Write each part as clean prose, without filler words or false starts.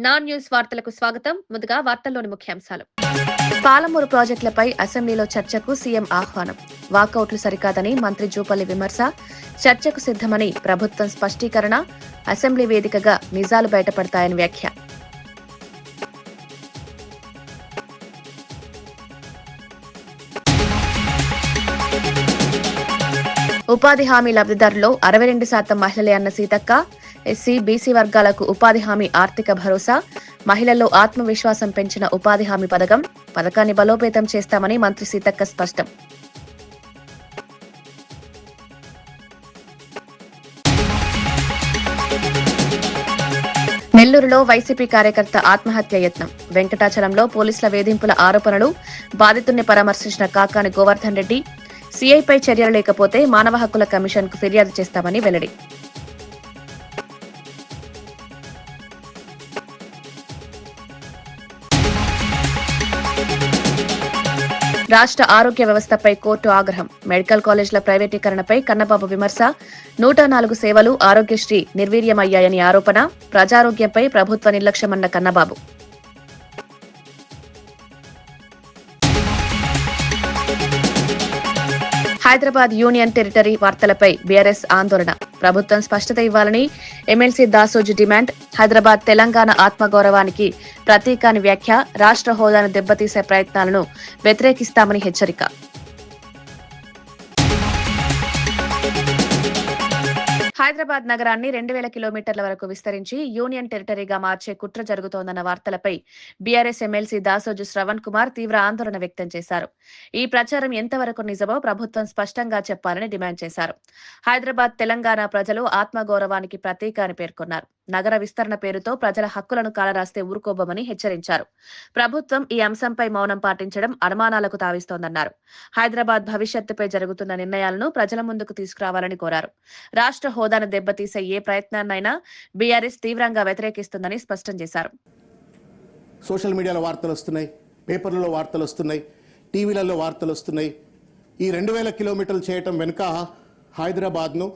Non news వార్తలకు స్వాగతం. ముందుగా వార్తల్లోని ముఖ్యాంశాలు. పాలమూరు ప్రాజెక్టులపై అసెంబ్లీలో చర్చకు సీఎం ఆహ్వానం. వాకౌట్లు సరికాదని మంత్రి జూపల్లి విమర్శ. చర్చకు సిద్దమని ప్రభుత్వం స్పష్టీకరణ. అసెంబ్లీ వేదికగా నిజాలు బయటపడతాయని వ్యాఖ్య. ఉపాధి హామీ లబ్దిదారుల్లో 62% మహిళలే అన్న సీతక్క. ఎస్సీ, బీసీ వర్గాలకు ఉపాధి హామీ ఆర్థిక భరోసా. మహిళల్లో ఆత్మవిశ్వాసం పెంచిన ఉపాధి హామీ పథకాన్ని బలోపేతం చేస్తామని మంత్రి సీతక్క స్పష్టం. నెల్లూరులో వైసీపీ కార్యకర్త ఆత్మహత్య యత్నం. వెంకటాచలంలో పోలీసుల వేధింపుల ఆరోపణలు. బాధితుల్ని పరామర్శించిన కాకాని గోవర్ధన్ రెడ్డి. సీఐపై చర్యలు లేకపోతే మానవ హక్కుల కమిషన్ కు ఫిర్యాదు చేస్తామని వెల్లడి. రాష్ట్ర ఆరోగ్య వ్యవస్థపై కోర్టు ఆగ్రహం. మెడికల్ కాలేజీల ప్రైవేటీకరణపై కన్నబాబు విమర్శ. 104 సేవలు ఆరోగ్యశ్రీ నిర్వీర్యమయ్యాయని ఆరోపణ. ప్రజారోగ్యంపై ప్రభుత్వ నిర్లక్ష్యమన్న కన్నబాబు. హైదరాబాద్ యూనియన్ టెరిటరీ వార్తలపై బీఆర్ఎస్ ఆందోళన. ప్రభుత్వం స్పష్టత ఇవ్వాలని ఎమ్మెల్సీ దాసోజు డిమాండ్. హైదరాబాద్ తెలంగాణ ఆత్మగౌరవానికి ప్రతీకాని వ్యాఖ్య. రాష్ట్ర హోదాను దెబ్బతీసే ప్రయత్నాలను వ్యతిరేకిస్తామని హెచ్చరిక. హైదరాబాద్ నగరాన్ని 2000 కిలోమీటర్ల వరకు విస్తరించి యూనియన్ టెరిటరీగా మార్చే కుట్ర జరుగుతోందన్న వార్తలపై బీఆర్ఎస్ ఎమ్మెల్సీ దాసోజు శ్రవణ్ కుమార్ తీవ్ర ఆందోళన వ్యక్తం చేశారు. ఈ ప్రచారం ఎంతవరకు నిజమో ప్రభుత్వం స్పష్టంగా చెప్పాలని డిమాండ్ చేశారు. హైదరాబాద్ తెలంగాణ ప్రజలు ఆత్మగౌరవానికి ప్రతీక అని పేర్కొన్నారు. నగర విస్తరణ పేరుతో ప్రజల హక్కులను కాలరాస్తే ఊరుకోబోమని హెచ్చరించారు. ప్రభుత్వం ఈ అంశంపై మౌనం పాటించడం అనుమానాలకు తావిస్తోందన్నారు. హైదరాబాద్ భవిష్యత్తుపై జరుగుతున్న నిర్ణయాలను ప్రజల ముందుకు తీసుకురావాలని కోరారు. రాష్ట్ర హోదాను దెబ్బతీసే ఏ ప్రయత్నాన్నైనా బీఆర్ఎస్ తీవ్రంగా వ్యతిరేకిస్తుందని స్పష్టం చేశారు. సోషల్ మీడియాలో వార్తలు వస్తున్నాయి, పేపర్లలో వార్తలు వస్తున్నాయి, టీవీలలో వార్తలు వస్తున్నాయి. ఈ 2000 కిలోమీటర్లు చేయటం వెనుక హైదరాబాద్ను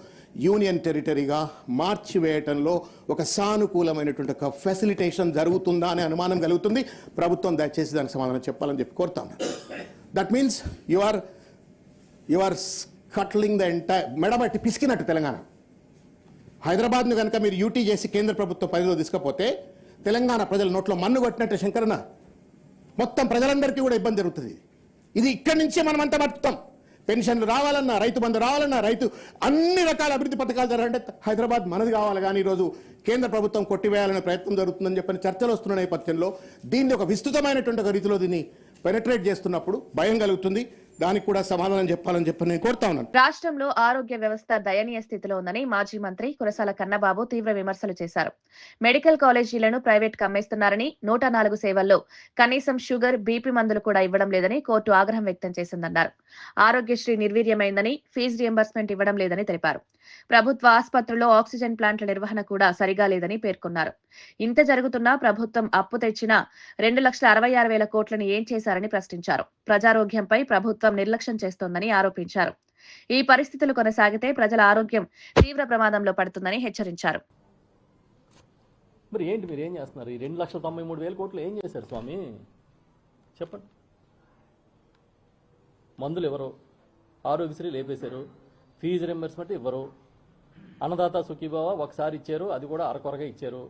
యూనియన్ టెరిటరీగా మార్చివేయటంలో ఒక సానుకూలమైనటువంటి ఒక ఫెసిలిటేషన్ జరుగుతుందా అనే అనుమానం కలుగుతుంది. ప్రభుత్వం దయచేసి దానికి సమాధానం చెప్పాలని చెప్పి కోరుతాను. That means you are cutting the entire మెడబట్టి పిసికినట్టు తెలంగాణ. హైదరాబాద్ను కనుక మీరు యూటీ చేసి కేంద్ర ప్రభుత్వ పరిధిలో తీసుకపోతే తెలంగాణ ప్రజల నోట్లో మన్ను కొట్టినట్టు శంకరన్న మొత్తం ప్రజలందరికీ కూడా ఇబ్బంది జరుగుతుంది. ఇది ఇక్కడి నుంచే మనమంతా బతుకుతాం. పెన్షన్లు రావాలన్నా, రైతు బంధు రావాలన్నా, అన్ని రకాల అభివృద్ధి పథకాలు జరగాలంటే హైదరాబాద్ మనది కావాలి. కానీ ఈరోజు కేంద్ర ప్రభుత్వం కొట్టివేయాలనే ప్రయత్నం జరుగుతుందని చెప్పని చర్చలు వస్తున్న నేపథ్యంలో దీన్ని ఒక విస్తృతమైనటువంటి ఒక రీతిలో దీన్ని పెనట్రేట్ చేస్తున్నప్పుడు భయం కలుగుతుంది. దానికి కూడా సమాధానం చెప్పాలని చెప్పి నేను కోరుతా ఉన్నాను. రాష్ట్రంలో ఆరోగ్య వ్యవస్థ దయనీయ స్థితిలో ఉందని మాజీ మంత్రి కురసాల కన్నబాబు తీవ్ర విమర్శలు చేశారు. మెడికల్ కాలేజీలను ప్రైవేట్ కమ్మేస్తున్నారని, 104 సేవల్లో కనీసం షుగర్, బీపీ మందులు కూడా ఇవ్వడం లేదని కోర్టు ఆగ్రహం వ్యక్తం చేసిందన్నారు. ఆరోగ్యశ్రీ నిర్వీర్యమైందని, ఫీజు రియంబర్స్మెంట్ ఇవ్వడం లేదని తెలిపారు. ప్రభుత్వ ఆసుపత్రుల్లో ఆక్సిజన్ ప్లాంట్ల నిర్వహణ కూడా సరిగా లేదని పేర్కొన్నారు. ఇంత జరుగుతున్నా ప్రభుత్వం అప్పు తెచ్చిన 2,66,000 కోట్లను ఏం చేశారని ప్రశ్నించారు. ప్రజారోగ్యంపై ప్రభుత్వం నిర్లక్ష్యం చేస్తోందని ఆరోపించారు. ఈ పరిస్థితులు కొనసాగితే ప్రజల ఆరోగ్యం తీవ్ర ప్రమాదంలో పడుతుందని హెచ్చరించారు. మరి ఏంటి మీరు ఏం చేస్తున్నారు? ఈ 2,93,000 కోట్లు ఏం చేశారు స్వామి చెప్పండి. మందులు ఎవరు? ఆరోగ్యశ్రీ లేపేశారు. ఫీజు రింబర్స్మెంట్ ఇవ్వరు. అన్నదాత సుఖీభావ ఒకసారి ఇచ్చారు, అది కూడా అరకొరగా ఇచ్చారు.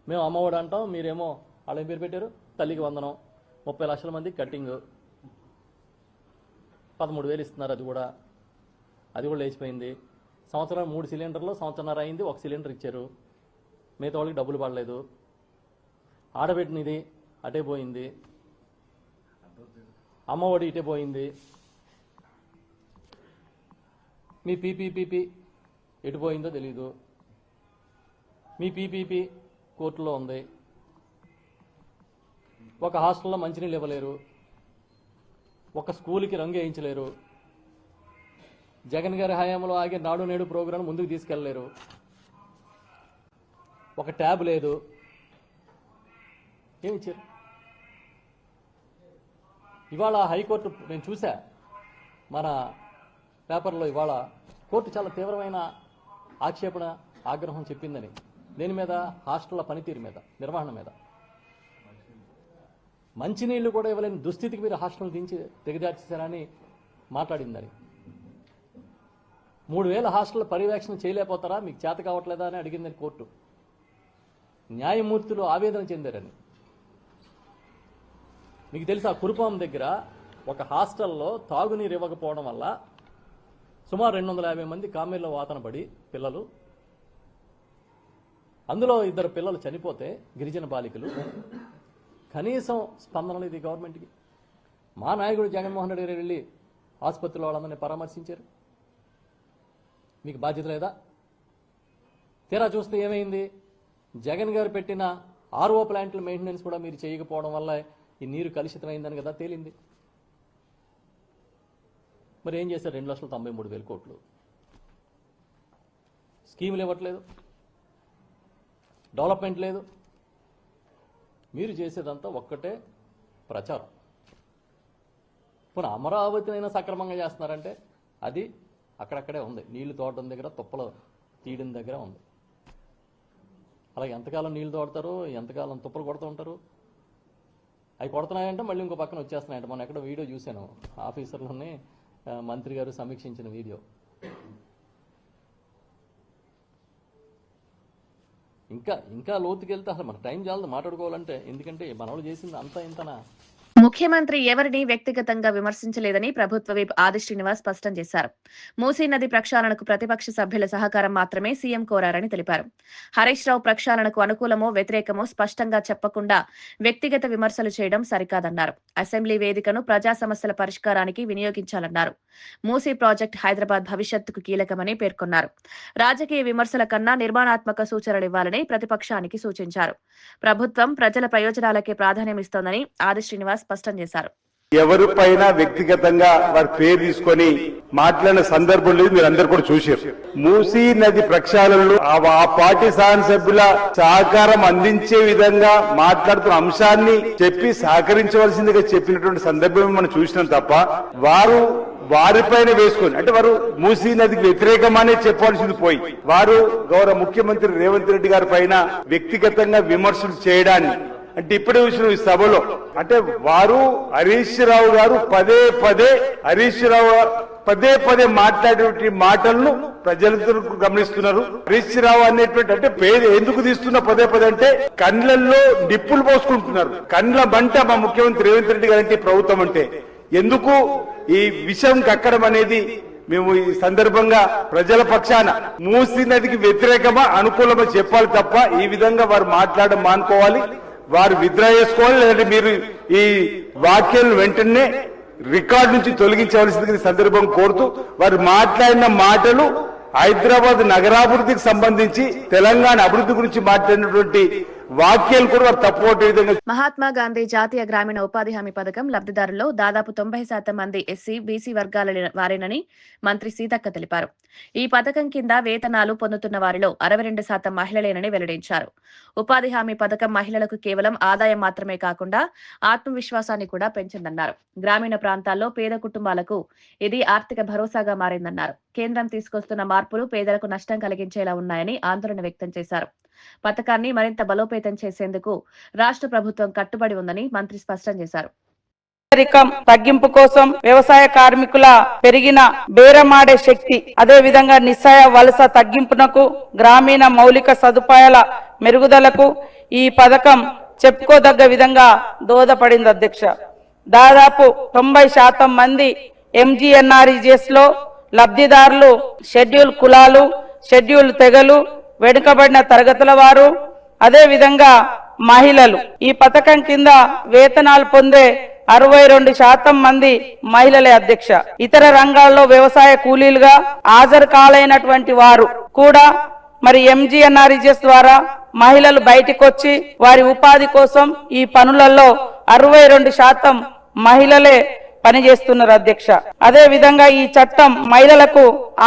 మేము అమ్మఒడి అంటాం, మీరేమో వాళ్ళ పేరు పెట్టారు తల్లికి వందనం. 30 లక్షల మంది కట్టింగ్ 13,000 ఇస్తున్నారు. అది కూడా లేచిపోయింది. సంవత్సరం 3 సిలిండర్లు, సంవత్సరన్నర అయింది, 1 సిలిండర్ ఇచ్చారు. మిగతా వాళ్ళకి డబ్బులు పడలేదు. ఆడబెట్టినది అటే పోయింది, అమ్మఒడి ఇటే పోయింది. మీ పీపీపీ ఎటు పోయిందో తెలీదు. మీ పీపీపీ కోర్టులో ఉంది. ఒక హాస్టల్లో మంచినీళ్ళు ఇవ్వలేరు, ఒక స్కూల్కి రంగు వేయించలేరు. జగన్ గారి హయాంలో ఆగే నాడు నేడు ప్రోగ్రాం ముందుకు తీసుకెళ్లలేరు. ఒక ట్యాబ్ లేదు. ఏమిచ్చారు? ఇవాళ హైకోర్టు నేను చూసా మన పేపర్లో, ఇవాళ కోర్టు చాలా తీవ్రమైన ఆక్షేపణ, ఆగ్రహం చెప్పిందని. దేని మీద? హాస్టళ్ల పనితీరు మీద, నిర్వహణ మీద. మంచినీళ్లు కూడా ఇవ్వలేని దుస్థితికి మీరు హాస్టల్ దిగజార్చేశారని మాట్లాడిందని. 3000 హాస్టల్ పర్యవేక్షణ చేయలేకపోతారా, మీకు చేత కావట్లేదా అని అడిగిందని కోర్టు. న్యాయమూర్తులు ఆవేదన చెందారని. మీకు తెలుసా, కురుపాం దగ్గర ఒక హాస్టల్లో తాగునీరు ఇవ్వకపోవడం వల్ల సుమారు 250 మంది కామెర్లో వాతన పడి పిల్లలు, అందులో 2 పిల్లలు చనిపోతే గిరిజన బాలికలు. కనీసం స్పందన లేదు ఈ గవర్నమెంట్కి. మా నాయకుడు జగన్మోహన్ రెడ్డి గారు వెళ్ళి ఆసుపత్రిలో వాళ్ళందరినీ పరామర్శించారు. మీకు బాధ్యత లేదా? తీరా చూస్తే ఏమైంది? జగన్ గారు పెట్టిన ఆర్ఓ ప్లాంట్ల మెయింటెనెన్స్ కూడా మీరు చేయకపోవడం వల్ల ఈ నీరు కలుషితమైందని కదా తేలింది. మరి ఏం చేశారు? 2,93,000 కోట్లు. స్కీములు ఇవ్వట్లేదు, డెవలప్మెంట్ లేదు. మీరు చేసేదంతా ఒక్కటే ప్రచారం. ఇప్పుడు అమరావతినైనా సక్రమంగా చేస్తున్నారంటే అది అక్కడక్కడే ఉంది. నీళ్లు తోడడం దగ్గర, తుప్పలు తీయడం దగ్గర ఉంది. అలాగే ఎంతకాలం నీళ్లు తోడతారు, ఎంతకాలం తుప్పలు కొడుతూ ఉంటారు. అవి కొడుతున్నాయంటే మళ్ళీ ఇంకో పక్కన వచ్చేస్తున్నాయంట. మనం ఎక్కడ వీడియో చూశాను, ఆఫీసర్లోనే మంత్రి గారు సమీక్షించిన వీడియో. ఇంకా లోతుకెళ్తే అసలు మన టైం చాలదు మాట్లాడుకోవాలంటే. ఎందుకంటే మన వాళ్ళు చేసింది అంతా ఇంతనా. ముఖ్యమంత్రి ఎవరిని వ్యక్తిగతంగా విమర్శించలేదని ప్రభుత్వ విప్ ఆది శ్రీనివాస్ స్పష్టం చేశారు. మూసీ నది ప్రక్షాళనకు ప్రతిపక్ష సభ్యుల సహకారం మాత్రమే సీఎం కోరారని తెలిపారు. హరీష్ రావు ప్రక్షాళనకు అనుకూలమో వ్యతిరేకమో స్పష్టంగా చెప్పకుండా వ్యక్తిగత విమర్శలు చేయడం సరికాదన్నారు. అసెంబ్లీ వేదికను ప్రజా సమస్యల పరిష్కారానికి వినియోగించాలన్నారు. మూసీ ప్రాజెక్టు హైదరాబాద్ భవిష్యత్తుకు కీలకమని పేర్కొన్నారు. రాజకీయ విమర్శల కన్నా నిర్మాణాత్మక సూచనలు ఇవ్వాలని ప్రతిపక్షానికి సూచించారు. ప్రభుత్వం ప్రజల ప్రయోజనాలకే ప్రాధాన్యమిస్తోందని ఆది శ్రీనివాస్ స్పష్టం చేశారు. ఎవరిపైన వ్యక్తిగతంగా వారి పేరు తీసుకొని మాట్లాడిన సందర్భం లేదు. మీరు అందరు కూడా చూశారు. మూసీ నది ప్రక్షాళనలో ఆ పార్టీ శాసనసభ్యుల సహకారం అందించే విధంగా మాట్లాడుతున్న అంశాన్ని చెప్పి సహకరించవలసిందిగా చెప్పినటువంటి సందర్భం మనం చూసినాం తప్ప వారిపైన వేసుకొని, అంటే వారు మూసీ నదికి వ్యతిరేకమనే చెప్పాల్సింది పోయి వారు గౌరవ ముఖ్యమంత్రి రేవంత్ రెడ్డి గారి పైన వ్యక్తిగతంగా విమర్శలు చేయడాన్ని, అంటే ఇప్పుడే చూసిన ఈ సభలో, అంటే వారు హరీష్ రావు గారు పదే పదే మాట్లాడే మాటలను ప్రజలందరూ గమనిస్తున్నారు. హరీష్ రావు అనేటువంటి అంటే పేరు ఎందుకు తీస్తున్నా పదే అంటే కండ్లల్లో నిప్పులు పోసుకుంటున్నారు. కండ్ల మంట మా ముఖ్యమంత్రి రేవంత్ రెడ్డి గారు అంటే ప్రభుత్వం అంటే ఎందుకు ఈ విషయం కక్కడం అనేది మేము ఈ సందర్భంగా ప్రజల పక్షాన మూసీ నదికి వ్యతిరేకమా అనుకూలమా చెప్పాలి తప్ప ఈ విధంగా వారు మాట్లాడడం మానుకోవాలి. వారు విత్డ్రా చేసుకోవాలి, లేదంటే మీరు ఈ వాక్యాలను వెంటనే రికార్డు నుంచి తొలగించవలసింది సందర్భం కోరుతూ, వారు మాట్లాడిన మాటలు హైదరాబాద్ నగరాభివృద్ధికి సంబంధించి తెలంగాణ అభివృద్ధి గురించి మాట్లాడినటువంటి వాక్యాలు కూడా వారు తప్పుకోవటం విధంగా. మహాత్మా గాంధీ జాతీయ గ్రామీణ ఉపాధి హామీ పథకం లబ్ధిదారుల్లో దాదాపు 90% మంది ఎస్సీ, బీసీ వర్గాల వారేనని మంత్రి సీతక్క తెలిపారు. ఈ పథకం కింద వేతనాలు పొందుతున్న వారిలో 62% మహిళలేనని వెల్లడించారు. ఉపాధి హామీ పథకం మహిళలకు కేవలం ఆదాయం మాత్రమే కాకుండా ఆత్మవిశ్వాసాన్ని కూడా పెంచిందన్నారు. గ్రామీణ ప్రాంతాల్లో పేద కుటుంబాలకు ఇది ఆర్థిక భరోసాగా మారిందన్నారు. కేంద్రం తీసుకొస్తున్న మార్పులు పేదలకు నష్టం కలిగించేలా ఉన్నాయని ఆందోళన వ్యక్తం చేశారు. పథకాన్ని మరింత బలోపేతం చేసేందుకు రాష్ట్ర ప్రభుత్వం కట్టుబడి ఉందని మంత్రి స్పష్టం చేశారు. పేదరికం తగ్గింపు కోసం వ్యవసాయ కార్మికుల పెరిగిన బేరమాడే శక్తి, అదే విధంగా నిస్సాయ వలస తగ్గింపునకు, గ్రామీణ మౌలిక సదుపాయాల మెరుగుదలకు ఈ పథకం చెప్పుకోదగ్గ విధంగా దోహదపడింది అధ్యక్ష. దాదాపు 90% మంది ఎంజీఎన్ఆర్ఈజీఎస్ లో లబ్ధిదారులు షెడ్యూల్ కులాలు, షెడ్యూల్ తెగలు, వెనుకబడిన తరగతుల వారు, అదే విధంగా మహిళలు. ఈ పథకం కింద వేతనాలు పొందే 62% మంది మహిళలే అధ్యక్ష. ఇతర రంగాల్లో వ్యవసాయ కూలీలుగా హాజరు కాలేనటువంటి వారు కూడా మరి ఎంజీఎన్ఆర్ఈజీఎస్ ద్వారా మహిళలు బయటికి వచ్చి వారి ఉపాధి కోసం ఈ పనులలో 62% మహిళలే పనిచేస్తున్నారు అధ్యక్ష. అదే విధంగా ఈ చట్టం మహిళలకు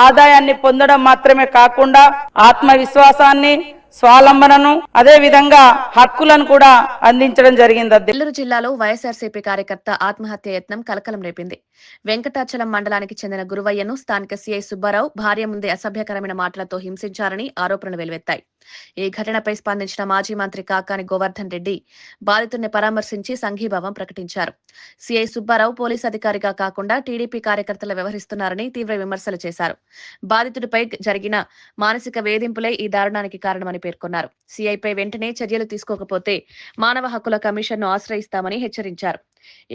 ఆదాయాన్ని పొందడం మాత్రమే కాకుండా ఆత్మవిశ్వాసాన్ని, స్వావలంబనను అదే విధంగా హక్కులను కూడా అందించడం జరిగింది. నెల్లూరు జిల్లాలో వైఎస్ఆర్సీపీ కార్యకర్త ఆత్మహత్య యత్నం కలకలం రేపింది. వెంకటాచలం మండలానికి చెందిన గురువయ్యను స్థానిక సీఐ సుబ్బారావు భార్య ముందే అసభ్యకరమైన మాటలతో హింసించారని ఆరోపణలు వెలువెత్తాయి. ఈ ఘటనపై స్పందించిన మాజీ మంత్రి కాకాని గోవర్ధన్ రెడ్డి బాధితుడిని పరామర్శించి సంఘీభావం ప్రకటించారు. సీఐ సుబ్బారావు పోలీసు అధికారిగా కాకుండా టీడీపీ కార్యకర్తలు వ్యవహరిస్తున్నారని తీవ్ర విమర్శలు చేశారు. బాధితుడిపై జరిగిన మానసిక వేధింపులే ఈ దారుణానికి కారణమని పేర్కొన్నారు. సీఐపై వెంటనే చర్యలు తీసుకోకపోతే మానవ హక్కుల కమిషన్ను ఆశ్రయిస్తామని హెచ్చరించారు.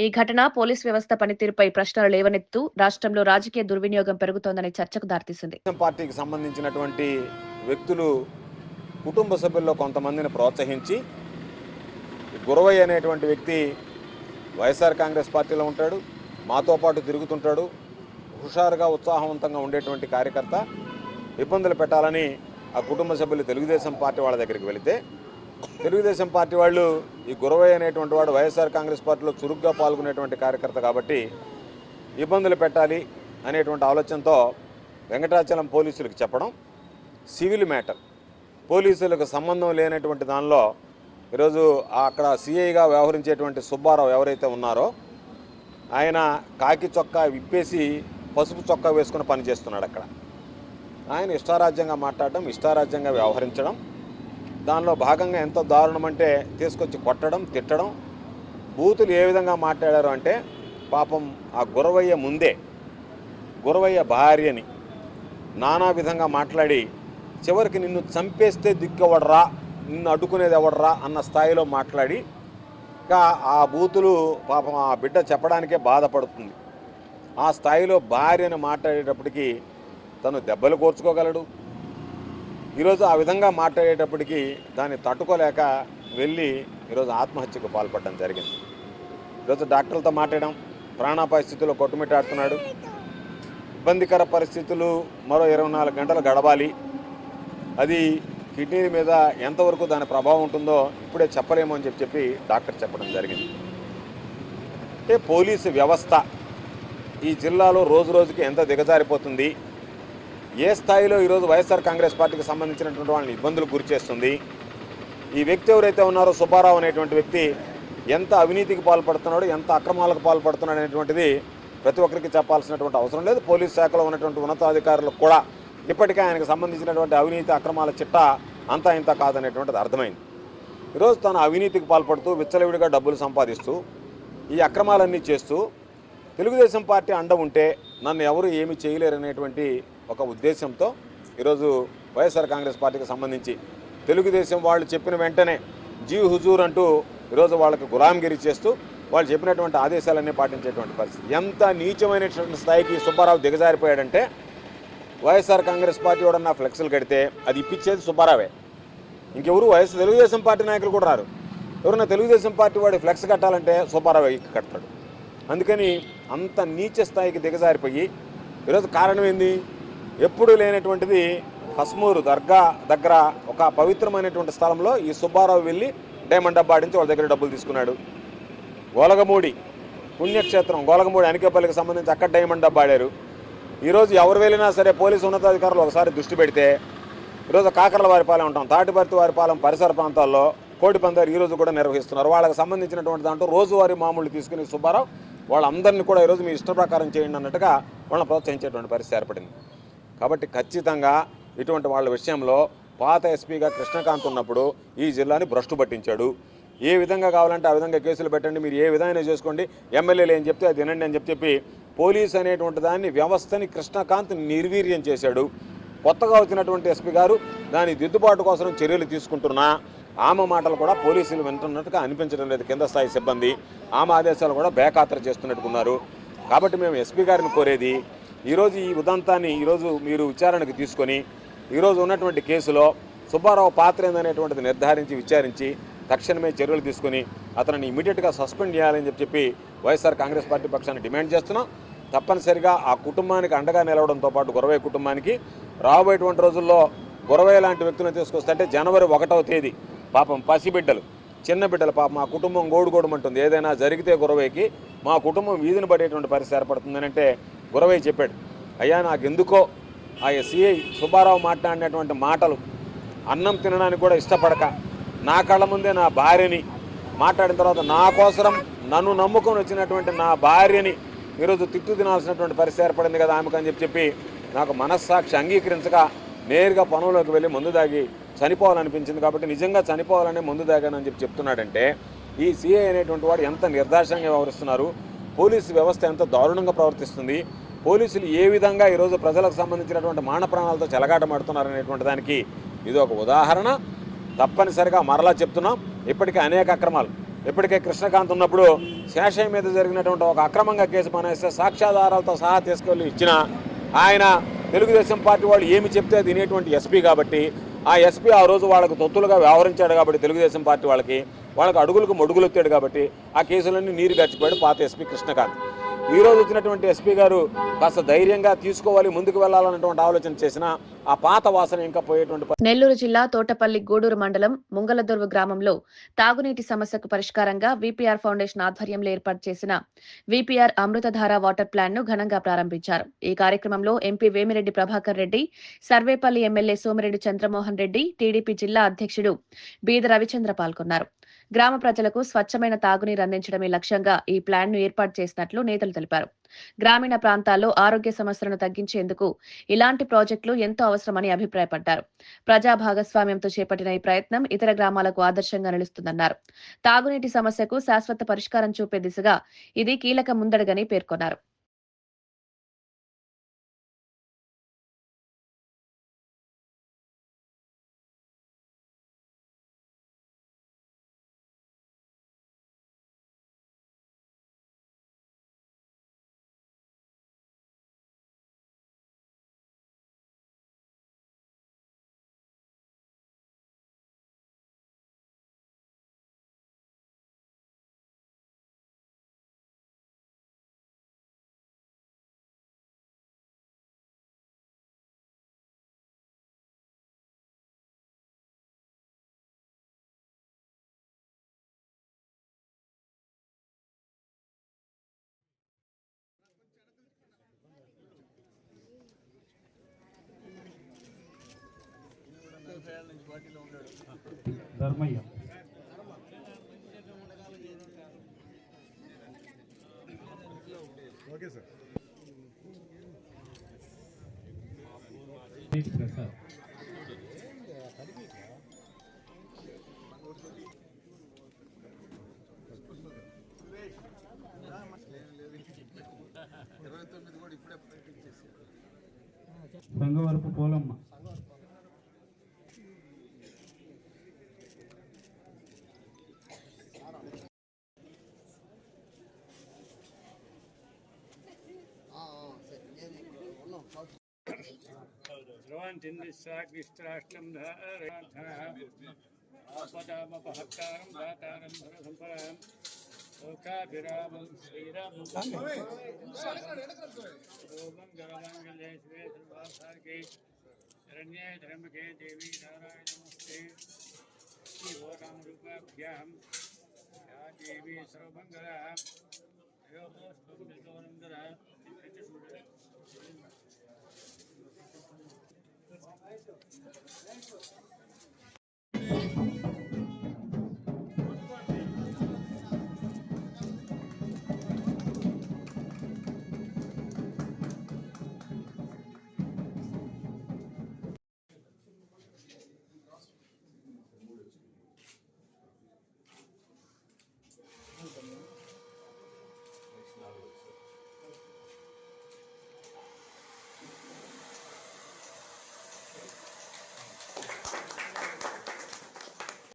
ఈ ఘటన పోలీస్ వ్యవస్థ పనితీరుపై ప్రశ్నలు లేవనెత్తు రాష్ట్రంలో రాజకీయ దుర్వినియోగం పెరుగుతోందని చర్చకు దారితీసింది. పార్టీకి సంబంధించినటువంటి వ్యక్తులు కుటుంబ సభ్యుల్లో కొంతమందిని ప్రోత్సహించి గురవయ్య అనేటువంటి వ్యక్తి వైఎస్ఆర్ కాంగ్రెస్ పార్టీలో ఉంటాడు, మాతో పాటు తిరుగుతుంటాడు, హుషారుగా ఉత్సాహవంతంగా ఉండేటువంటి కార్యకర్త ఇబ్బందులు పెట్టాలని ఆ కుటుంబ సభ్యులు తెలుగుదేశం పార్టీ వాళ్ళ దగ్గరికి వెళితే తెలుగుదేశం పార్టీ వాళ్ళు ఈ గురవయ్య అనేటువంటి వాడు వైఎస్ఆర్ కాంగ్రెస్ పార్టీలో చురుగ్గా పాల్గొనేటువంటి కార్యకర్త కాబట్టి ఇబ్బందులు పెట్టాలి అనేటువంటి ఆలోచనతో వెంకటాచలం పోలీసులకు చెప్పడం, సివిల్ మ్యాటర్ పోలీసులకు సంబంధం లేనటువంటి దానిలో ఈరోజు అక్కడ సిఐగా వ్యవహరించేటువంటి సుబ్బారావు ఎవరైతే ఉన్నారో ఆయన కాకి చొక్కా విప్పేసి పసుపు చొక్కా వేసుకుని పనిచేస్తున్నాడు. అక్కడ ఆయన ఇష్టారాజ్యంగా మాట్లాడడం, ఇష్టారాజ్యంగా వ్యవహరించడం, దానిలో భాగంగా ఎంతో దారుణం అంటే తీసుకొచ్చి కొట్టడం, తిట్టడం, బూతులు ఏ విధంగా మాట్లాడారు అంటే పాపం ఆ గురవయ్య ముందే గురవయ్య భార్యని నానా విధంగా మాట్లాడి చివరికి నిన్ను చంపేస్తే దిక్కెవడరా, నిన్ను అడ్డుకునేది ఎవడరా అన్న స్థాయిలో మాట్లాడి ఇంకా ఆ బూతులు పాపం ఆ బిడ్డ చెప్పడానికే బాధపడుతుంది. ఆ స్థాయిలో భార్యను మాట్లాడేటప్పటికీ తను దెబ్బలు కోర్చుకోగలడు. ఈరోజు ఆ విధంగా మాట్లాడేటప్పటికీ దాన్ని తట్టుకోలేక వెళ్ళి ఈరోజు ఆత్మహత్యకు పాల్పడడం జరిగింది. ఈరోజు డాక్టర్లతో మాట్లాడడం, ప్రాణాపాయ స్థితిలో కొట్టుమిట్టాడుతున్నాడు. ఇబ్బందికర పరిస్థితులు మరో 24 గంటలు గడవాలి. అది కిడ్నీ మీద ఎంతవరకు దాని ప్రభావం ఉంటుందో ఇప్పుడే చెప్పలేము అని చెప్పి డాక్టర్ చెప్పడం జరిగింది. అంటే పోలీసు వ్యవస్థ ఈ జిల్లాలో రోజు రోజుకి ఎంత దిగజారిపోతుంది, ఏ స్థాయిలో ఈరోజు వైఎస్ఆర్ కాంగ్రెస్ పార్టీకి సంబంధించినటువంటి వాళ్ళని ఇబ్బందులు గురి చేస్తుంది. ఈ వ్యక్తి ఎవరైతే ఉన్నారో సుబ్బారావు అనేటువంటి వ్యక్తి ఎంత అవినీతికి పాల్పడుతున్నాడు, ఎంత అక్రమాలకు పాల్పడుతున్నాడు అనేటువంటిది ప్రతి ఒక్కరికి చెప్పాల్సినటువంటి అవసరం లేదు. పోలీస్ శాఖలో ఉన్నటువంటి ఉన్నతాధికారులకు కూడా ఇప్పటికే ఆయనకు సంబంధించినటువంటి అవినీతి అక్రమాల చిట్టా అంతా ఇంత కాదనేటువంటిది అర్థమైంది. ఈరోజు తను అవినీతికి పాల్పడుతూ విచ్చలవిడిగా డబ్బులు సంపాదిస్తూ ఈ అక్రమాలన్నీ చేస్తూ తెలుగుదేశం పార్టీ అండ ఉంటే నన్ను ఎవరు ఏమీ చేయలేరనేటువంటి ఒక ఉద్దేశంతో ఈరోజు వైఎస్ఆర్ కాంగ్రెస్ పార్టీకి సంబంధించి తెలుగుదేశం వాళ్ళు చెప్పిన వెంటనే జీ హుజూర్ అంటూ ఈరోజు వాళ్ళకి గులాంగిరి చేస్తూ వాళ్ళు చెప్పినటువంటి ఆదేశాలన్నీ పాటించేటువంటి పరిస్థితి. ఎంత నీచమైనటువంటి స్థాయికి సుబ్బారావు దిగజారిపోయాడంటే వైఎస్ఆర్ కాంగ్రెస్ పార్టీ ఎవడన్నా ఫ్లెక్స్లు కడితే అది ఇప్పించేది సుబ్బారావే, ఇంకెవరు తెలుగుదేశం పార్టీ నాయకులు కూడా రారు. ఎవరన్నా తెలుగుదేశం పార్టీ వాడి ఫ్లెక్స్ కట్టాలంటే సుబ్బారావు కడతాడు. అందుకని అంత నీచ స్థాయికి దిగజారిపోయి ఈరోజు కారణం ఏంది, ఎప్పుడూ లేనటువంటిది హస్మూరు దర్గా దగ్గర ఒక పవిత్రమైనటువంటి స్థలంలో ఈ సుబ్బారావు వెళ్ళి డైమండ్ డబ్బా ఆడించి వాళ్ళ దగ్గర డబ్బులు తీసుకున్నాడు. గోలగమూడి పుణ్యక్షేత్రం గోలగమూడి అనికేపల్లికి సంబంధించి అక్కడ డైమండ్ డబ్బా ఆడారు. ఈరోజు ఎవరు వెళ్ళినా సరే పోలీసు ఉన్నతాధికారులు ఒకసారి దృష్టి పెడితే ఈరోజు కాకర్లవారిపాలెం ఉంటాం, తాటిపర్తివారిపాలెం పరిసర ప్రాంతాల్లో కోడి పందాలు ఈరోజు కూడా నిర్వహిస్తున్నారు. వాళ్ళకి సంబంధించినటువంటి దాంట్లో రోజువారీ మామూలు తీసుకుని సుబ్బారావు వాళ్ళందరినీ కూడా ఈరోజు మీ ఇష్ట ప్రకారం చేయండి అన్నట్టుగా వాళ్ళని ప్రోత్సహించేటువంటి పరిస్థితి ఏర్పడింది. కాబట్టి ఖచ్చితంగా ఇటువంటి వాళ్ళ విషయంలో పాత ఎస్పీగా కృష్ణకాంత్ ఉన్నప్పుడు ఈ జిల్లాని భ్రష్టు పట్టించాడు. ఏ విధంగా కావాలంటే ఆ విధంగా కేసులు పెట్టండి, మీరు ఏ విధంగా చేసుకోండి, ఎమ్మెల్యేలు ఏం చెప్తే అది వినండి అని చెప్పి పోలీసు అనేటువంటి దాన్ని వ్యవస్థని కృష్ణకాంత్ నిర్వీర్యం చేశాడు. కొత్తగా వచ్చినటువంటి ఎస్పీ గారు దాని దిద్దుబాటు కోసం చర్యలు తీసుకుంటున్నా ఆమె మాటలు కూడా పోలీసులు వింటున్నట్టుగా అనిపించడం లేదు. కింద స్థాయి సిబ్బంది ఆమె ఆదేశాలు కూడా బేఖాతరు చేస్తున్నట్టుకున్నారు. కాబట్టి మేము ఎస్పీ గారిని కోరేది ఈరోజు ఈ ఉదంతాన్ని ఈరోజు మీరు విచారణకు తీసుకొని ఈరోజు ఉన్నటువంటి కేసులో సుబ్బారావు పాత్ర ఏందనేటువంటిది నిర్ధారించి విచారించి తక్షణమే చర్యలు తీసుకుని అతనిని ఇమీడియట్గా సస్పెండ్ చేయాలని చెప్పి వైఎస్ఆర్ కాంగ్రెస్ పార్టీ పక్షాన్ని డిమాండ్ చేస్తున్నాం. తప్పనిసరిగా ఆ కుటుంబానికి అండగా నిలవడంతో పాటు గురవయ్య కుటుంబానికి రాబోయేటువంటి రోజుల్లో గురవయ్య లాంటి వ్యక్తులను తీసుకొస్తే జనవరి 1వ తేదీ పాపం పసిబిడ్డలు చిన్న బిడ్డలు పాపం మా కుటుంబం గోడుగోడమంటుంది. ఏదైనా జరిగితే గురవయ్యకి మా కుటుంబం వీధిని పడేటువంటి పరిస్థితి ఏర్పడుతుందని అంటే గురవయ్య చెప్పాడు, అయ్యా నాకెందుకో ఆ సిఐ సుబ్బారావు మాట్లాడినటువంటి మాటలు అన్నం తినడానికి కూడా ఇష్టపడక నా కళ్ళ ముందే నా భార్యని మాట్లాడిన తర్వాత నా కోసరం నన్ను నమ్ముకొని వచ్చినటువంటి నా భార్యని ఈరోజు తిట్టు తినాల్సినటువంటి పరిస్థితి ఏర్పడింది కదా ఆమెకని చెప్పి నాకు మనస్సాక్షి అంగీకరించక నేరుగా పనుల్లోకి వెళ్ళి మందు దాగి చనిపోవాలనిపించింది. కాబట్టి నిజంగా చనిపోవాలనే మందు దాగానని చెప్తున్నాడంటే ఈ సిఐ అనేటువంటి వాడు ఎంత నిర్దాక్షిణ్యంగా వ్యవహరిస్తున్నారు, పోలీసు వ్యవస్థ ఎంత దారుణంగా ప్రవర్తిస్తుంది, పోలీసులు ఏ విధంగా ఈరోజు ప్రజలకు సంబంధించినటువంటి మాన ప్రాణాలతో చెలగాటమాడుతున్నారు అనేటువంటి దానికి ఇది ఒక ఉదాహరణ. తప్పనిసరిగా మరలా చెప్తున్నాం, ఇప్పటికే అనేక అక్రమాలు, ఇప్పటికే కృష్ణకాంత్ ఉన్నప్పుడు శేషయ్య మీద జరిగినటువంటి ఒక అక్రమంగా కేసు మానేస్తే సాక్ష్యాధారాలతో సహా తీసుకెళ్ళి ఇచ్చిన ఆయన తెలుగుదేశం పార్టీ వాళ్ళు ఏమి చెప్తే అది వినేటువంటి ఎస్పీ కాబట్టి ఆ ఎస్పీ ఆ రోజు వాళ్ళకు తొత్తులుగా వ్యవహరించాడు కాబట్టి తెలుగుదేశం పార్టీ వాళ్ళకి అడుగులకు మడుగులు ఎత్తాడు కాబట్టి ఆ కేసులన్నీ నీరు గడిచిపోయాడు పాత ఎస్పీ కృష్ణకాంత్. ఈ రోజు వచ్చినటువంటి ఎస్పీ గారు కాస్త ధైర్యంగా తీసుకోవాలి, ముందుకు వెళ్లాలన్నటువంటి ఆలోచన చేసిన ఆ పాత వాసన ఇంకా పోయేటువంటి. నెల్లూరు జిల్లా తోటపల్లి గూడూరు మండలం ముంగలదొర్వు గ్రామంలో తాగునీటి సమస్యకు పరిష్కారంగా వీపీఆర్ ఫౌండేషన్ ఆధ్వర్యంలో ఏర్పాటు చేసిన వీపీఆర్ అమృతధార వాటర్ ప్లాంట్ ను ఘనంగా ప్రారంభించారు. ఈ కార్యక్రమంలో MP Vemireddy Prabhakar Reddy, Sarvepalli MLA Somireddy Chandramohan Reddy, TDP జిల్లా అధ్యక్షుడు బీద రవిచంద్ర పాల్గొన్నారు. గ్రామ ప్రజలకు స్వచ్ఛమైన తాగునీరు అందించడమే లక్ష్యంగా ఈ ప్లాన్ ను ఏర్పాటు చేసినట్లు నేతలు తెలిపారు. గ్రామీణ ప్రాంతాల్లో ఆరోగ్య సమస్యలను తగ్గించేందుకు ఇలాంటి ప్రాజెక్టులు ఎంతో అవసరమని అభిప్రాయపడ్డారు. ప్రజా భాగస్వామ్యంతో చేపట్టిన ఈ ప్రయత్నం ఇతర గ్రామాలకు ఆదర్శంగా నిలుస్తుందన్నారు. తాగునీటి సమస్యకు శాశ్వత పరిష్కారం చూపే దిశగా ఇది కీలక ముందడుగని పేర్కొన్నారు. Dharmayya okay sir. ప్రసాద్ సంగవరపు పోలమ్మ, ధ్రువంతిష్టాష్టం ఆపదామపహత్తారం దాతారం ధనసంపదాం లోకాభిరామం శ్రీరామం మంగళమంగళే శివే సర్వాసార్గే శరణ్యే త్ర్యంబకే దేవి నారాయణ నమస్తే శ్రీరామరూపాభ్యాం యా దేవి సర్వమంగళ యోగోస్తంభితోనందర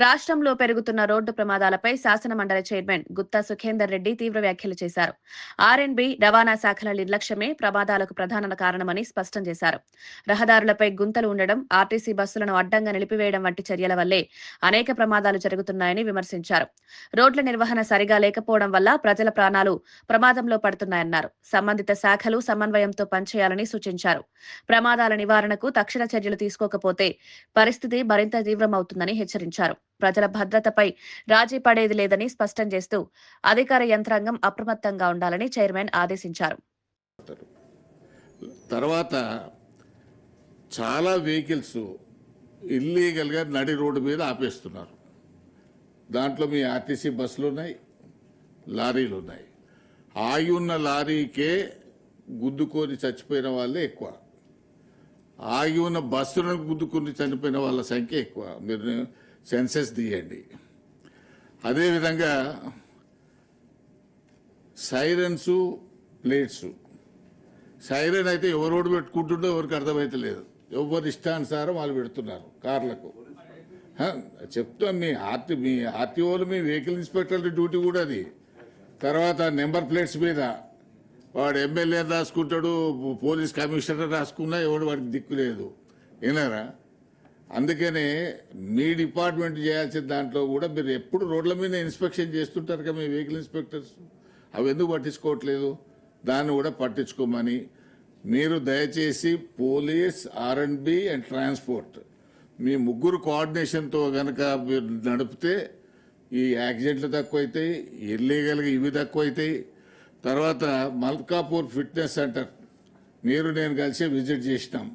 రాష్ట్రంలో పెరుగుతున్న రోడ్డు ప్రమాదాలపై శాసన మండలి చైర్మన్ గుత్తా సుఖేందర్ రెడ్డి తీవ్ర వ్యాఖ్యలు చేశారు. ఆర్ఎండ్బి, రవాణా శాఖల నిర్లక్ష్యమే ప్రమాదాలకు ప్రధాన కారణమని స్పష్టం చేశారు. రహదారులపై గుంతలు ఉండడం, ఆర్టీసీ బస్సులను అడ్డంగా నిలిపివేయడం వంటి చర్యల వల్లే అనేక ప్రమాదాలు జరుగుతున్నాయని విమర్శించారు. రోడ్ల నిర్వహణ సరిగా లేకపోవడం వల్ల ప్రజల ప్రాణాలు ప్రమాదంలో పడుతున్నాయన్నారు. సంబంధిత శాఖలు సమన్వయంతో పనిచేయాలని సూచించారు. ప్రమాదాల నివారణకు తక్షణ చర్యలు తీసుకోకపోతే పరిస్థితి మరింత తీవ్రమవుతుందని హెచ్చరించారు. ప్రజల భద్రతపై రాజీ పడేది లేదని స్పష్టం చేస్తూ అధికార యంత్రాంగం అప్రమత్తంగా ఉండాలని చైర్మన్ ఆదేశించారు. తర్వాత చాలా వెహికల్స్ ఇల్లీగల్గా నడి రోడ్డు మీద ఆపేస్తున్నారు. దాంట్లో మీ ఆర్టీసీ బస్సులు ఉన్నాయి, లారీలు ఉన్నాయి. ఆగి ఉన్న లారీకే గుద్దుకొని చచ్చిపోయిన వాళ్ళే ఎక్కువ, ఆగి ఉన్న బస్సులను గుద్దుకొని చనిపోయిన వాళ్ళ సంఖ్య ఎక్కువ. మీరు సెన్సెస్ తీయండి. అదేవిధంగా సైరన్స్, ప్లేట్స్. సైరన్ అయితే ఎవరు రోడ్డు పెట్టుకుంటుండో ఎవరికి అర్థమైతే లేదు. ఎవరు ఇష్టానుసారం వాళ్ళు పెడుతున్నారు కార్లకు. చెప్తాం, మీ ఆర్టీఓలు, మీ వెహికల్ ఇన్స్పెక్టర్ డ్యూటీ కూడా అది. తర్వాత నెంబర్ ప్లేట్స్ మీద వాడు ఎమ్మెల్యే రాసుకుంటాడు, పోలీస్ కమిషనర్ రాసుకున్నా ఎవడు వాడికి దిక్కు లేదు. విన్నారా? అందుకనే మీ డిపార్ట్మెంట్ చేయాల్సిన దాంట్లో కూడా మీరు ఎప్పుడు రోడ్ల మీద ఇన్స్పెక్షన్ చేస్తుంటారు కదా మీ వెహికల్ ఇన్స్పెక్టర్స్, అవి ఎందుకు పట్టించుకోవట్లేదు? దాన్ని కూడా పట్టించుకోమని మీరు దయచేసి పోలీస్, R&B అండ్ ట్రాన్స్పోర్ట్ మీ ముగ్గురు కోఆర్డినేషన్తో కనుక మీరు నడిపితే ఈ యాక్సిడెంట్లు తక్కువైతాయి, ఇల్లీగల్గా ఇవి తక్కువైతాయి. తర్వాత మల్కాపూర్ ఫిట్నెస్ సెంటర్ మీరు నేను కలిసి విజిట్ చేసినాం.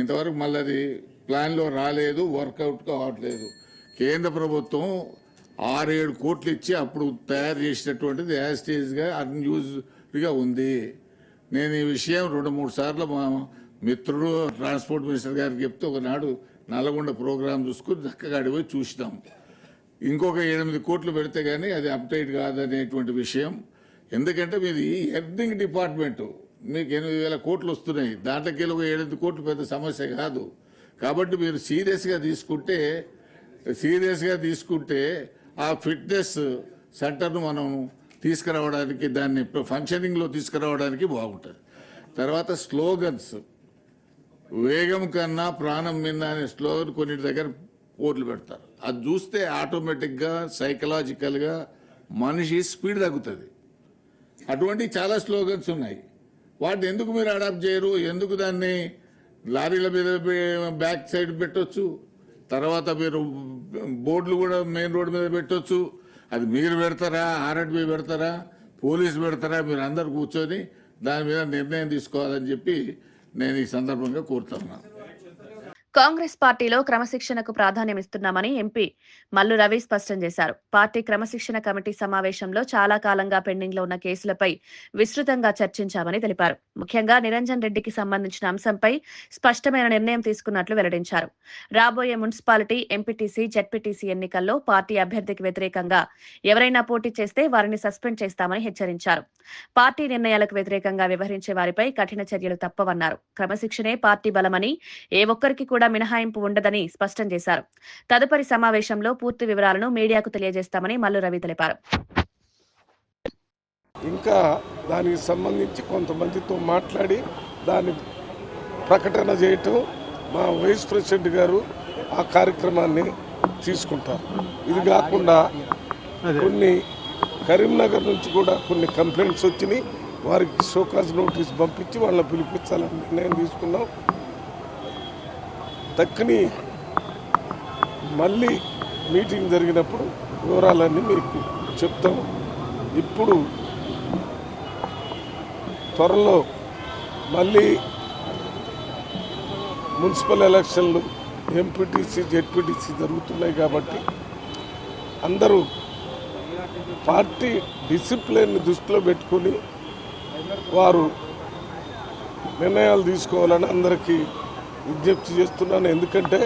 ఇంతవరకు మళ్ళీ అది ప్లాన్లో రాలేదు, వర్కౌట్ కావట్లేదు. కేంద్ర ప్రభుత్వం 6-7 కోట్లు ఇచ్చి అప్పుడు తయారు చేసినటువంటిది యాస్టేజ్గా అన్యూజ్డ్గా ఉంది. నేను ఈ విషయం 2-3 సార్లు మా మిత్రుడు ట్రాన్స్పోర్ట్ మినిస్టర్ గారికి చెప్తే ఒకనాడు నల్గొండ ప్రోగ్రాం చూసుకుని చక్కగా అడిపోయి చూసినాం. ఇంకొక 8 కోట్లు పెడితే కానీ అది అప్డేట్ కాదనేటువంటి విషయం. ఎందుకంటే మీది ఎర్నింగ్ డిపార్ట్మెంటు, మీకు 8,000 కోట్లు వస్తున్నాయి, దాంట్లోకి ఒక 7 కోట్లు పెద్ద సమస్య కాదు. కాబట్టి మీరు సీరియస్గా తీసుకుంటే ఆ ఫిట్నెస్ సెంటర్ను మనం తీసుకురావడానికి, దాన్ని ఫంక్షనింగ్లో తీసుకురావడానికి బాగుంటుంది. తర్వాత స్లోగన్స్, వేగం కన్నా ప్రాణం మిన్న అనే స్లోగన్ కొన్నిటి దగ్గర బోర్డులు పెడతారు. అది చూస్తే ఆటోమేటిక్గా సైకలాజికల్గా మనిషి స్పీడ్ తగ్గుతుంది. అటువంటి చాలా స్లోగన్స్ ఉన్నాయి. వాటిని ఎందుకు మీరు అడాప్ట్ చేయరు? ఎందుకు దాన్ని లారీల మీద బ్యాక్ సైడ్ పెట్టొచ్చు, తర్వాత మీరు బోర్డులు కూడా మెయిన్ రోడ్డు మీద పెట్టొచ్చు. అది మీరు పెడతారా, R&B పెడతారా, పోలీసు పెడతారా? మీరు అందరు కూర్చొని దాని మీద నిర్ణయం తీసుకోవాలని చెప్పి నేను ఈ సందర్భంగా కోరుతున్నాను. కాంగ్రెస్ పార్టీలో క్రమశిక్షణకు ప్రాధాన్యమిస్తున్నామని ఎంపీ మల్లు రవి స్పష్టం చేశారు. పార్టీ క్రమశిక్షణ కమిటీ సమావేశంలో చాలా కాలంగా పెండింగ్ లో ఉన్న కేసులపై విస్తృతంగా చర్చించామని తెలిపారు. ముఖ్యంగా నిరంజన్ రెడ్డికి సంబంధించిన అంశంపై స్పష్టమైన నిర్ణయం తీసుకున్నట్లు వెల్లడించారు. రాబోయే మున్సిపాలిటీ, ఎంపీటీసీ, జెడ్పీటీసీ ఎన్నికల్లో పార్టీ అభ్యర్థికి వ్యతిరేకంగా ఎవరైనా పోటీ చేస్తే వారిని సస్పెండ్ చేస్తామని హెచ్చరించారు. పార్టీ నిర్ణయాలకు వ్యతిరేకంగా వ్యవహరించే వారిపై కఠిన చర్యలు తప్పవన్నారు. క్రమశిక్షణే పార్టీ బలమని, ఏ ఒక్కరికి కూడా మినహాయింపు ఉండదని స్పష్టం చేశారు. తదుపరి సమావేశంలో పూర్తి వివరాలను మీడియాకు తెలియజేస్తామని మల్లు రవి తెలిపారు. ఇంకా దానికి సంబంధించి కొంతమందితో మాట్లాడి దాన్ని ప్రకటన చేయటం మా వైస్ ప్రెసిడెంట్ గారు ఆ కార్యక్రమాన్ని తీసుకుంటారు. ఇది కాకుండా కొన్ని కరీంనగర్ నుంచి కూడా కొన్ని కంప్లైంట్స్ వచ్చినాయి. వారికి షోకాజ్ నోటీస్ పంపించి వాళ్ళని పిలిపించాలని నిర్ణయం తీసుకున్నాం. దక్కని మళ్ళీ మీటింగ్ జరిగినప్పుడు వివరాలన్నీ మీకు చెప్తాం. ఇప్పుడు త్వరలో మళ్ళీ మున్సిపల్ ఎలక్షన్లు, ఎంపీటీసీ, జెడ్పీటీసీ జరుగుతున్నాయి కాబట్టి అందరూ పార్టీ డిసిప్లిన్ దృష్టిలో పెట్టుకుని వారు నిర్ణయాలు తీసుకోవాలని అందరికీ విజ్ఞప్తి చేస్తున్నాను. ఎందుకంటే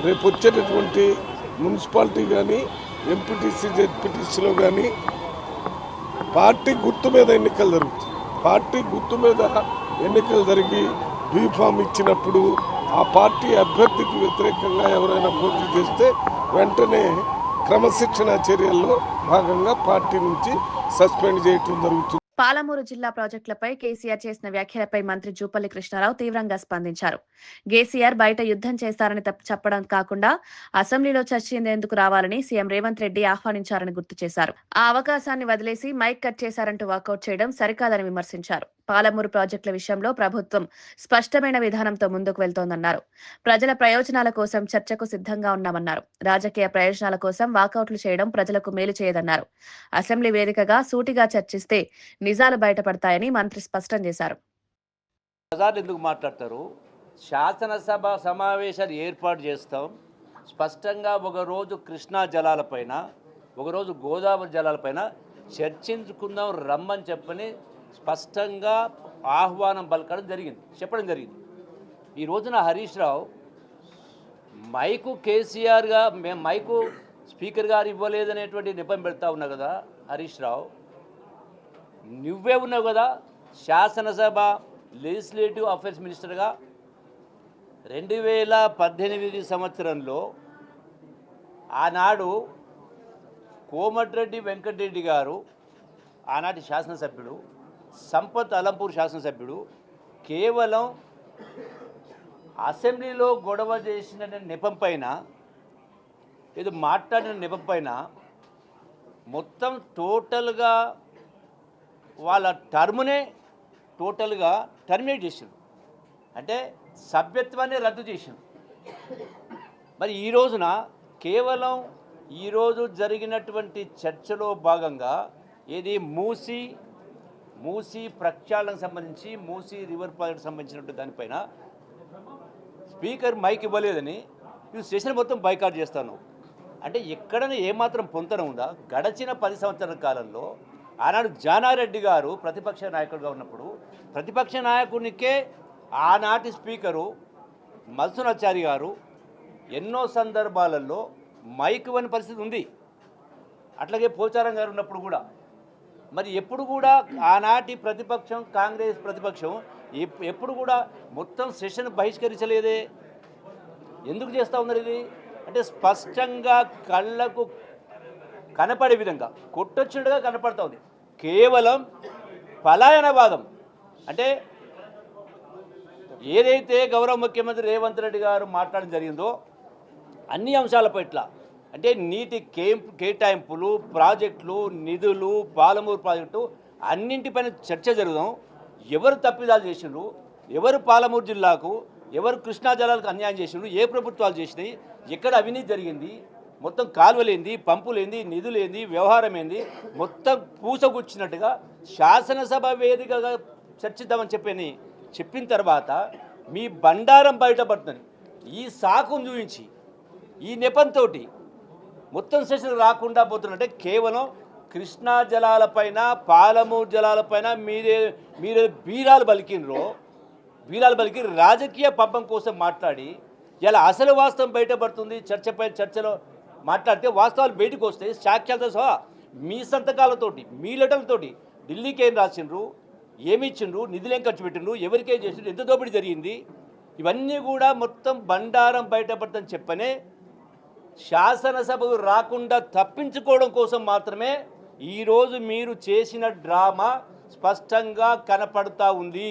రేపు వచ్చేటటువంటి మున్సిపాలిటీ కానీ, ఎంపీటీసీ, జెడ్పీటీసీలో కానీ పార్టీ గుర్తు మీద ఎన్నికలు జరుగుతాయి. పార్టీ గుర్తు మీద ఎన్నికలు జరిగి బీఫామ్ ఇచ్చినప్పుడు ఆ పార్టీ అభ్యర్థికి వ్యతిరేకంగా ఎవరైనా పోటీ చేస్తే వెంటనే క్రమశిక్షణ చర్యల్లో భాగంగా పార్టీ నుంచి సస్పెండ్ చేయటం జరుగుతుంది. పాలమూరు జిల్లా ప్రాజెక్టులపై కేసీఆర్ చేసిన వ్యాఖ్యలపై మంత్రి జూపల్లి కృష్ణారావు తీవ్రంగా స్పందించారు. కేసీఆర్ బయట యుద్ధం చేస్తారని చెప్పడం కాకుండా అసెంబ్లీలో చర్చించేందుకు రావాలని సీఎం రేవంత్ రెడ్డి ఆహ్వానించారని గుర్తు చేశారు. ఆ అవకాశాన్ని వదిలేసి మైక్ కట్ చేశారంటూ వాకౌట్ చేయడం సరికాదని విమర్శించారు. పాలమూరు ప్రాజెక్టుల విషయంలో ప్రభుత్వం స్పష్టమైన విధానంతో ముందుకు వెళ్తోందన్నారు. ప్రజల ప్రయోజనాల కోసం చర్చకు సిద్ధంగా ఉన్నామన్నారు. రాజకీయ ప్రయోజనాల కోసం వాకౌట్లు చేయడం ప్రజలకు మేలు చేయదన్నారు. అసెంబ్లీ వేదికగా సూటిగా చర్చిస్తే నిజాలు బయటపడతాయని మంత్రి స్పష్టం చేశారు. ప్రజలు ఎందుకు మాట్లాడతారు? శాసనసభ సమావేశాలు ఏర్పాటు చేస్తాం. స్పష్టంగా ఒకరోజు కృష్ణా జలాలపైన, ఒకరోజు గోదావరి జలాలపైన చర్చించుకుందాం రమ్మని చెప్పని స్పష్టంగా ఆహ్వానం పలకడం జరిగింది, చెప్పడం జరిగింది. ఈ రోజున హరీష్ రావు మైకు కేసీఆర్గా మేము మైకు స్పీకర్ గారు ఇవ్వలేదనేటువంటి నెపం పెడతా ఉన్నావు కదా హరీష్ రావు. నువ్వే ఉన్నావు కదా శాసనసభ లెజిస్లేటివ్ అఫైర్స్ మినిస్టర్గా 2018 సంవత్సరంలో. ఆనాడు కోమటిరెడ్డి వెంకటరెడ్డి గారు ఆనాటి శాసనసభ్యుడు, సంపత్ అలంపూర్ శాసనసభ్యుడు, కేవలం అసెంబ్లీలో గొడవ చేసిన నెపం పైన, ఏదో మాట్లాడిన నెపం పైన మొత్తం టోటల్గా వాళ్ళ టర్మునే టోటల్గా టర్మినేట్ చేసిండు, అంటే సభ్యత్వాన్ని రద్దు చేసిండు. మరి ఈ రోజున కేవలం ఈరోజు జరిగినటువంటి చర్చలో భాగంగా ఏది మూసీ ప్రక్షాళనకు సంబంధించి, మూసీ రివర్ ప్రాజెక్ట్ సంబంధించినటువంటి దానిపైన స్పీకర్ మైక్ ఇవ్వలేదని నువ్వు సెషన్ మొత్తం బైకాట్ చేస్తాను. అంటే ఎక్కడైనా ఏమాత్రం పొంతన ఉందా? గడచిన 10 సంవత్సరాల కాలంలో ఆనాడు జానారెడ్డి గారు ప్రతిపక్ష నాయకుడిగా ఉన్నప్పుడు ప్రతిపక్ష నాయకునికే ఆనాటి స్పీకరు మల్సునాచారి గారు ఎన్నో సందర్భాలలో మైక్ ఇవ్వని పరిస్థితి ఉంది. అట్లాగే పోచారం గారు ఉన్నప్పుడు కూడా. మరి ఎప్పుడు కూడా ఆనాటి ప్రతిపక్షం, కాంగ్రెస్ ప్రతిపక్షం ఎప్పుడు కూడా మొత్తం సెషన్ బహిష్కరించలేదే. ఎందుకు చేస్తూ ఉన్నారు ఇది? అంటే స్పష్టంగా కళ్ళకు కనపడే విధంగా కొట్టొచ్చినట్టుగా కనపడుతూ ఉంది. కేవలం పలాయనవాదం. అంటే ఏదైతే గౌరవ ముఖ్యమంత్రి రేవంత్ రెడ్డి గారు మాట్లాడడం జరిగిందో అన్ని అంశాల పట్ల, అంటే నీటి కేటాయింపులు, ప్రాజెక్టులు, నిధులు, పాలమూరు ప్రాజెక్టు అన్నింటిపైన చర్చ జరుగుదాం. ఎవరు తప్పిదాలు చేసిండ్రు, ఎవరు పాలమూరు జిల్లాకు, ఎవరు కృష్ణా జలాలకు అన్యాయం చేసిండ్రు, ఏ ప్రభుత్వాలు చేసినాయి, ఎక్కడ అవినీతి జరిగింది, మొత్తం కాలువలేంది, పంపులేంది, నిధులేంది, వ్యవహారం ఏంది, మొత్తం పూసగుచ్చినట్టుగా శాసనసభ వేదికగా చర్చిద్దామని చెప్పిన తర్వాత మీ బండారం బయటపడుతుంది. ఈ సాకును చూపించి ఈ నెపంతో మొత్తం సెషన్ రాకుండా పోతున్నట్టే కేవలం కృష్ణా జలాలపైన, పాలమూరు జలాలపైన మీరే బీరాలు పలికి రాజకీయ పబ్బం కోసం మాట్లాడి ఇలా అసలు వాస్తవం బయటపడుతుంది. చర్చలో మాట్లాడితే వాస్తవాలు బయటకు వస్తాయి. సాక్ష్యాలతో సహా మీ సంతకాలతోటి, మీ లెటర్లతోటి ఢిల్లీకి ఏం రాసిండ్రు, ఏమి ఇచ్చిండ్రు, నిధులేం ఖర్చు పెట్టిండ్రు, ఎవరికేం చేసిండ్రు, ఎంత దోపిడీ జరిగింది, ఇవన్నీ కూడా మొత్తం బండారం బయటపడుతుందని చెప్పనే శాసనసభకు రాకుండా తప్పించుకోవడం కోసం మాత్రమే ఈరోజు మీరు చేసిన డ్రామా స్పష్టంగా కనపడుతూ ఉంది.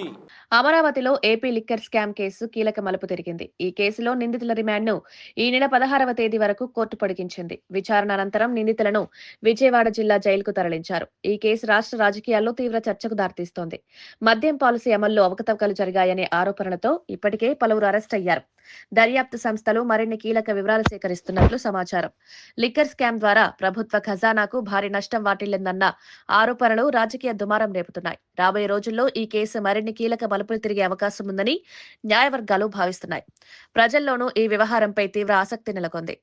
అమరావతిలో ఏపీ లిక్కర్ స్కామ్ కేసు కీలక మలుపు తిరిగింది. ఈ కేసులో నిందితుల రిమాండ్ను ఈ నెల 16వ తేదీ వరకు కోర్టు పొడిగించింది. విచారణ అనంతరం నిందితులను విజయవాడ జిల్లా జైలుకు తరలించారు. ఈ కేసు రాష్ట్ర రాజకీయాల్లో తీవ్ర చర్చకు దారితీస్తోంది. మద్యం పాలసీ అమల్లో అవకతవకలు జరిగాయనే ఆరోపణలతో ఇప్పటికే పలువురు అరెస్ట్ అయ్యారు. దర్యాప్తు సంస్థలు మరిన్ని కీలక వివరాలు సేకరిస్తున్నట్లు సమాచారం. లిక్కర్ స్కామ్ ద్వారా ప్రభుత్వ ఖజానాకు భారీ నష్టం వాటిల్లిందన్న ఆరోపణలు రాజకీయ దుమారం రేపుతున్నాయి. రాబోయే రోజుల్లో ఈ కేసు మరిన్ని కీలక మలుపులు తిరిగే అవకాశం ఉందని న్యాయవర్గాలు భావిస్తున్నాయి. ప్రజల్లోనూ ఈ వ్యవహారంపై తీవ్ర ఆసక్తి నెలకొంది.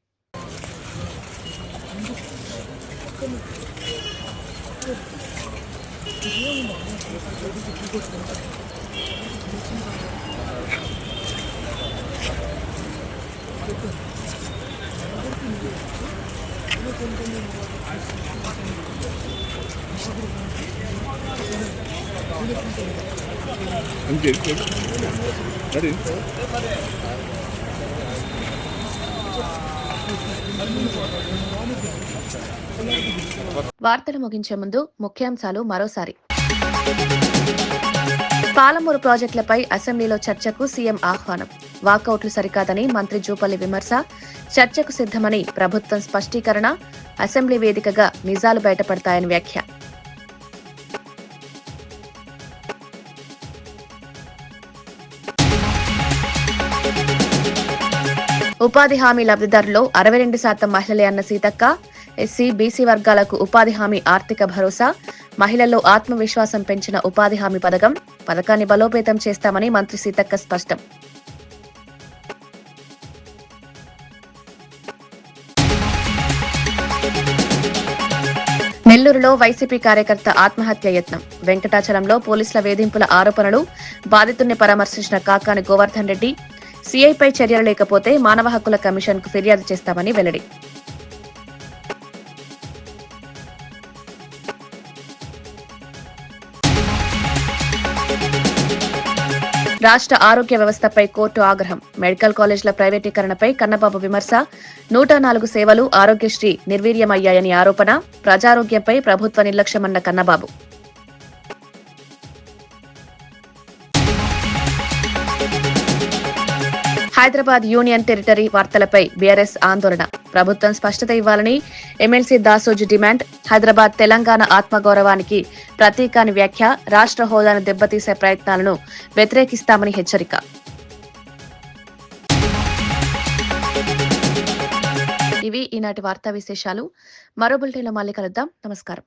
వార్తలు ముగించే ముందు ముఖ్యాంశాలు మరోసారి. పాలమూరు ప్రాజెక్టులపై అసెంబ్లీలో చర్చకు సీఎం ఆహ్వానం. వాకౌట్లు సరికాదని మంత్రి జూపల్లి విమర్శ. చర్చకు సిద్ధమని ప్రభుత్వం స్పష్టీకరణ. అసెంబ్లీ వేదికగా నిజాలు బయటపడతాయని వ్యాఖ్య. ఉపాధి హామీ లబ్ధిదారుల్లో 62% మహిళలే అన్న సీతక్క. ఎస్సీ, బీసీ వర్గాలకు ఉపాధి హామీ ఆర్థిక భరోసా. మహిళల్లో ఆత్మవిశ్వాసం పెంచిన ఉపాధి హామీ పథకాన్ని బలోపేతం చేస్తామని మంత్రి సీతక్క స్పష్టం. నెల్లూరులో వైసీపీ కార్యకర్త ఆత్మహత్య యత్నం. వెంకటాచలంలో పోలీసుల వేధింపుల ఆరోపణలు. బాధితుడిని పరామర్శించిన కాకాని గోవర్ధన్ రెడ్డి సీఐపై చర్యలు లేకపోతే మానవ హక్కుల కమిషన్కు ఫిర్యాదు చేస్తామని వెల్లడి. రాష్ట్ర ఆరోగ్య వ్యవస్థపై కోర్టు ఆగ్రహం. మెడికల్ కాలేజీల ప్రైవేటీకరణపై కన్నబాబు విమర్శ. 104 సేవలు ఆరోగ్యశ్రీ నిర్వీర్యమయ్యాయని ఆరోపణ. ప్రజారోగ్యంపై ప్రభుత్వ నిర్లక్ష్యమన్న కన్నబాబు. హైదరాబాద్ యూనియన్ టెరిటరీ వార్తలపై బీఆర్ఎస్ ఆందోళన. ప్రభుత్వం స్పష్టత ఇవ్వాలని ఎమ్మెల్సీ దాసోజు డిమాండ్. హైదరాబాద్ తెలంగాణ ఆత్మగౌరవానికి ప్రతీక అని వ్యాఖ్య. రాష్ట్ర హోదాను దెబ్బతీసే ప్రయత్నాలను వ్యతిరేకిస్తామని హెచ్చరిక. ఇవి ఈనాటి వార్తా విశేషాలు. మరో బులెటిన్లో మళ్ళీ కలుద్దాం. నమస్కారం.